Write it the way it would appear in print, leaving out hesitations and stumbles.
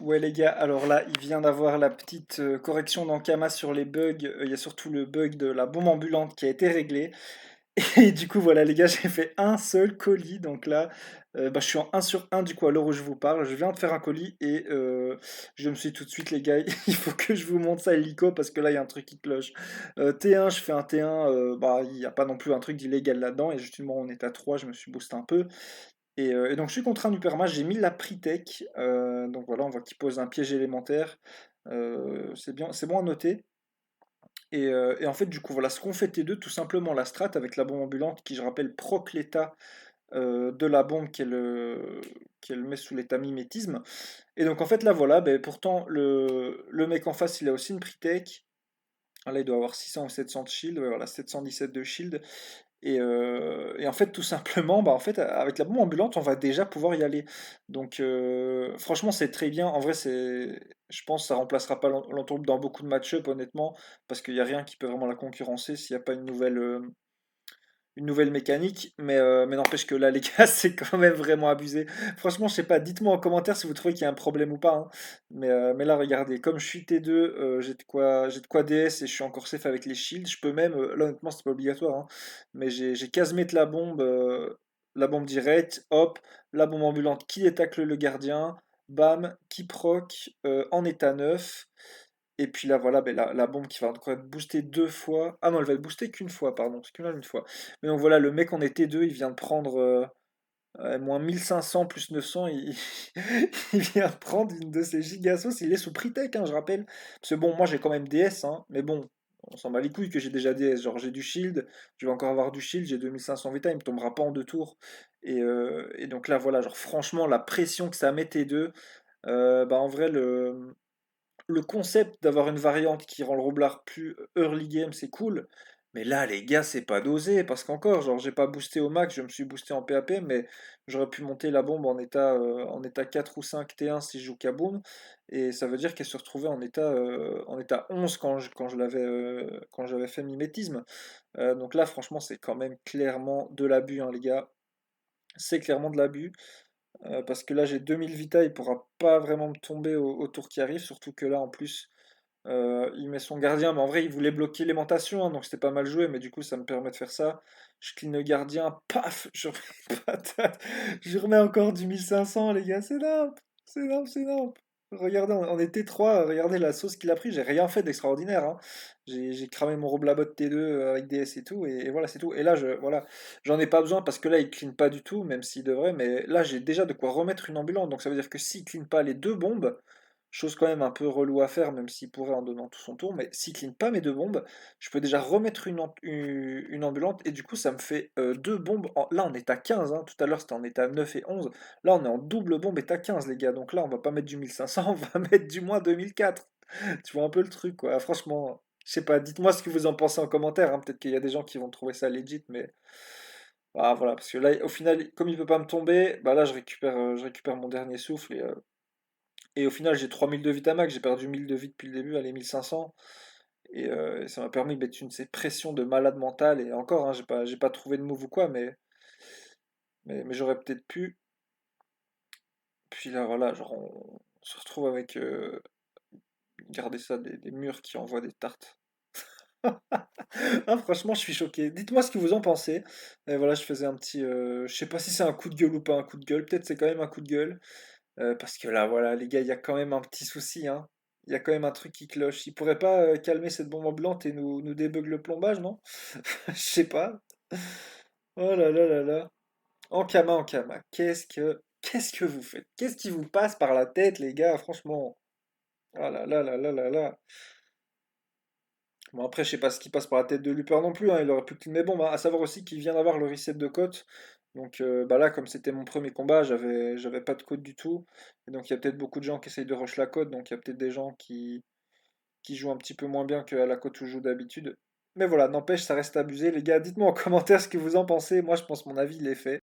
Ouais les gars, alors là, il vient d'avoir la petite correction d'Ankama sur les bugs. Il y a surtout le bug de la bombe ambulante qui a été réglé. Et du coup, voilà les gars, j'ai fait un seul colis. Donc là, bah, je suis en un sur un du coup à l'heure où je vous parle. Je viens de faire un colis et je me suis dit tout de suite les gars, il faut que je vous montre ça illico parce que là, il y a un truc qui cloche. T1, je fais un T1, bah, il n'y a pas non plus un truc d'illégal là-dedans. Et justement, on est à 3, je me suis boosté un peu. Et donc je suis contre un Hypermatch, j'ai mis la Pritech, donc voilà, on voit qu'il pose un piège élémentaire, c'est bien, c'est bon à noter. Et en fait, du coup, voilà ce qu'on fait T2, tout simplement la strat avec la bombe ambulante qui, je rappelle, proc l'état de la bombe qu'elle met sous l'état mimétisme. Et donc en fait, là voilà, ben, pourtant le mec en face il a aussi une Pritech. Ah, là il doit avoir 600 ou 700 de shield, ouais, voilà, 717 de shield. Et en fait, tout simplement, bah, en fait, avec la bombe ambulante, on va déjà pouvoir y aller. Donc, franchement, c'est très bien. En vrai, je pense que ça remplacera pas l'entourloupe dans beaucoup de match-up, honnêtement, parce qu'il n'y a rien qui peut vraiment la concurrencer s'il n'y a pas une nouvelle mécanique, mais n'empêche que là, les gars, c'est quand même vraiment abusé. Franchement, je sais pas, dites-moi en commentaire si vous trouvez qu'il y a un problème ou pas, hein. Mais là, regardez, comme je suis T2, j'ai de quoi DS et je suis encore safe avec les shields. Je peux même, là, honnêtement, c'est pas obligatoire, hein, mais j'ai casmé de la bombe directe, hop, la bombe ambulante qui détacle le gardien, bam, qui proc en état neuf. Et puis là, voilà, ben, la bombe qui va encore être boostée deux fois. Ah non, elle va être boostée qu'une fois, pardon. C'est qu'une une fois. Mais donc voilà, le mec en était deux, il vient de prendre moins 1500 plus 900. Il vient de prendre une de ces gigasauces. Il est sous Pritech, hein, je rappelle. Parce que bon, moi j'ai quand même DS, hein, mais bon, on s'en bat les couilles que j'ai déjà DS. Genre j'ai du shield, je vais encore avoir du shield, j'ai 2500 Vita, il me tombera pas en deux tours. Et donc là, voilà, genre franchement, la pression que ça met T2, bah en vrai, le concept d'avoir une variante qui rend le roublard plus early game, c'est cool. Mais là, les gars, c'est pas dosé. Parce qu'encore, genre, j'ai pas boosté au max, je me suis boosté en PAP, mais j'aurais pu monter la bombe en état 4 ou 5 T1 si je joue Kaboom. Et ça veut dire qu'elle se retrouvait en état 11 quand j'avais fait mimétisme. Donc là, franchement, c'est quand même clairement de l'abus, hein, les gars. C'est clairement de l'abus. Parce que là, j'ai 2000 Vita, il pourra pas vraiment me tomber au tour qui arrive. Surtout que là, en plus. Il met son gardien, mais en vrai, il voulait bloquer l'aimantation, hein, donc c'était pas mal joué, mais du coup, ça me permet de faire ça. Je clean le gardien, paf, je remets patate. Je remets encore du 1500, les gars, c'est énorme, c'est énorme, c'est énorme. Regardez, on était 3, regardez la sauce qu'il a pris, j'ai rien fait d'extraordinaire, hein. J'ai cramé mon Roblabot T2 avec DS et tout, et voilà, c'est tout. Et là, voilà, j'en ai pas besoin parce que là, il clean pas du tout, même s'il devrait, mais là, j'ai déjà de quoi remettre une ambulante, donc ça veut dire que s'il clean pas les deux bombes, chose quand même un peu relou à faire, même s'il pourrait en donnant tout son tour. Mais s'il clean pas mes deux bombes, je peux déjà remettre une ambulante. Et du coup, ça me fait deux bombes. Là, on est à 15, hein. Tout à l'heure, c'était en état 9 et 11. Là, on est en double bombe état 15, les gars. Donc là, on va pas mettre du 1500, on va mettre du moins 2004. Tu vois un peu le truc, quoi. Franchement, je sais pas. Dites-moi ce que vous en pensez en commentaire, hein. Peut-être qu'il y a des gens qui vont trouver ça legit, mais. Ah, voilà, parce que là, au final, comme il peut pas me tomber, bah là, je récupère mon dernier souffle et au final, j'ai 3000 de Vitamax, j'ai perdu 1000 de vie depuis le début, allez 1500. Et ça m'a permis de mettre une ces pressions de malade mental. Et encore, hein, j'ai pas trouvé de move ou quoi, mais j'aurais peut-être pu. Puis là, voilà, genre, on se retrouve avec. Regardez ça, des murs qui envoient des tartes. Ah, franchement, je suis choqué. Dites-moi ce que vous en pensez. Et voilà, je faisais un petit. Je sais pas si c'est un coup de gueule ou pas un coup de gueule. Peut-être c'est quand même un coup de gueule. Parce que là, voilà, les gars, il y a quand même un petit souci, hein. Il y a quand même un truc qui cloche. Il pourrait pas calmer cette bombe ambulante et nous débug le plombage, non? Je sais pas. Oh là là là là. En Kama, qu'est-ce que vous faites? Qu'est-ce qui vous passe par la tête, les gars? Franchement. Oh là là là là là là. Bon, après, je sais pas ce qui passe par la tête de Looper non plus, hein. Il aurait pu clean mes bombes, hein. À savoir aussi qu'il vient d'avoir le reset de cote. Donc bah là, comme c'était mon premier combat, j'avais pas de code du tout. Et donc il y a peut-être beaucoup de gens qui essayent de rush la cote. Donc il y a peut-être des gens qui jouent un petit peu moins bien qu'à la cote où je joue d'habitude. Mais voilà, n'empêche, ça reste abusé. Les gars, dites-moi en commentaire ce que vous en pensez. Moi, je pense mon avis, il est fait.